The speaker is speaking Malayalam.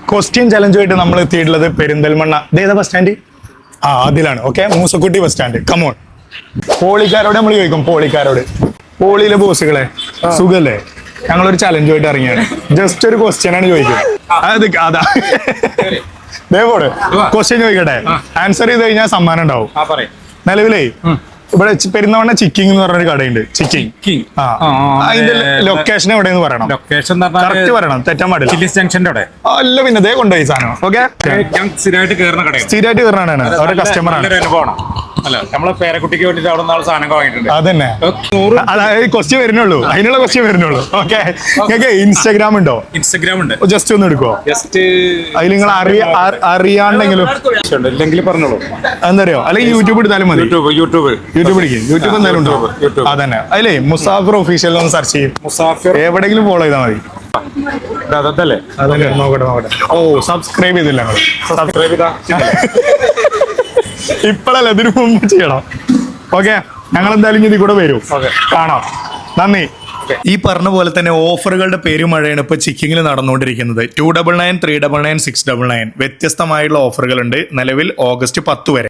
ക്വസ്റ്റ്യൻ ചലഞ്ചുമായിട്ട് നമ്മൾ എത്തിയിട്ടുള്ളത് പെരിന്തൽമണ്ണ ഏതാ ബസ് സ്റ്റാൻഡ്? അതിലാണ്. Okay, Moosakutty bus stand. Come on. പോളിക്കാരോട് നമ്മൾ ചോദിക്കും, പോളിയിലെ ബോസുകളെ സുഖല്ലേ? ഞങ്ങളൊരു ചലഞ്ചുമായിട്ട് ഇറങ്ങിയാണ്. ജസ്റ്റ് ഒരു ക്വസ്റ്റ്യൻ ആണ് ചോദിക്കുന്നത്. അതാ ദേവോട് ക്വസ്റ്റ്യൻ ചോദിക്കട്ടെ, ആൻസർ ചെയ്ത് കഴിഞ്ഞാൽ സമ്മാനം ഉണ്ടാവും. നിലവിലേ ഇവിടെ പെരുന്തൽമണ്ണ ചിക്കിങ് എന്ന് പറഞ്ഞൊരു കടയുണ്ട്. ചിക്കിങ് അതിന്റെ ലൊക്കേഷൻ എവിടെയെന്ന് പറയണം. ലൊക്കേഷൻ കറക്റ്റ് പറയണം, തെറ്റാൻ പാടില്ല. ചില്ലി ജംഗ്ഷന്റെ അവിടെ അല്ല, പിന്നെ ദേ കൊണ്ടുപോയി സാധനം. ഓക്കെ, സ്ഥിരമായിട്ട് കയറുന്ന കടയാണ്. സ്ഥിരമായിട്ട് കയറാനാണ് അവരുടെ കസ്റ്റമർ ആണ്. അനുഭവമാണ്. അല്ല, നമ്മളെ പേരക്കുട്ടിക്ക് വേണ്ടിട്ട് അവിടെ നിന്ന് സാധനം വാങ്ങിയിട്ടുണ്ട്. അതന്നെ, അതായത് ക്വസ്റ്റ്യൻ വരുന്നുള്ളൂ, അതിനുള്ള ക്വസ്റ്റ്യൻ വരുന്നുള്ളൂ. ഓക്കെ, നിങ്ങൾക്ക് ഇൻസ്റ്റാഗ്രാം ഉണ്ടോ? ഇൻസ്റ്റാഗ്രാം ഉണ്ട്. ജസ്റ്റ് ഒന്ന് എടുക്കോ? ജസ്റ്റ് അതിൽ നിങ്ങൾ അറിയാണ്ടെങ്കിലും ഇല്ലെങ്കിൽ പറഞ്ഞോളൂ. എന്തറിയോ, അല്ലെങ്കിൽ യൂട്യൂബ് എടുത്താലും മതി. യൂട്യൂബ് പിടിക്കും. യൂട്യൂബ് എന്തായാലും ഉണ്ടോ? അതന്നെ, അതിലേ മുസാഫിർ ഒഫീഷ്യൽ ഒന്ന് സെർച്ച് ചെയ്യും. മുസാഫിർ എവിടെയെങ്കിലും ഫോളോ ചെയ്താൽ മതി. അതല്ലേ? അതല്ലേ, നോക്കട്ടെ. ഓ, സബ്സ്ക്രൈബ് ചെയ്തില്ല നിങ്ങൾ. സബ്സ്ക്രൈബ് ചെയ്താ ഇപ്പോഴല്ല, ഇതിനു മുമ്പ് ചെയ്യണം. ഓക്കെ, ഞങ്ങൾ എന്തായാലും ഇതിൽ കൂടെ വരും. കാണാം. നന്ദി. ഈ പറഞ്ഞ പോലെ തന്നെ ഓഫറുകളുടെ പെരുമഴയാണ് ഇപ്പോൾ ചിക്കിങ്ങിൽ നടന്നുകൊണ്ടിരിക്കുന്നത്. 299, 399, 699 വ്യത്യസ്തമായുള്ള ഓഫറുകളുണ്ട് നിലവിൽ ഓഗസ്റ്റ് 10 വരെ.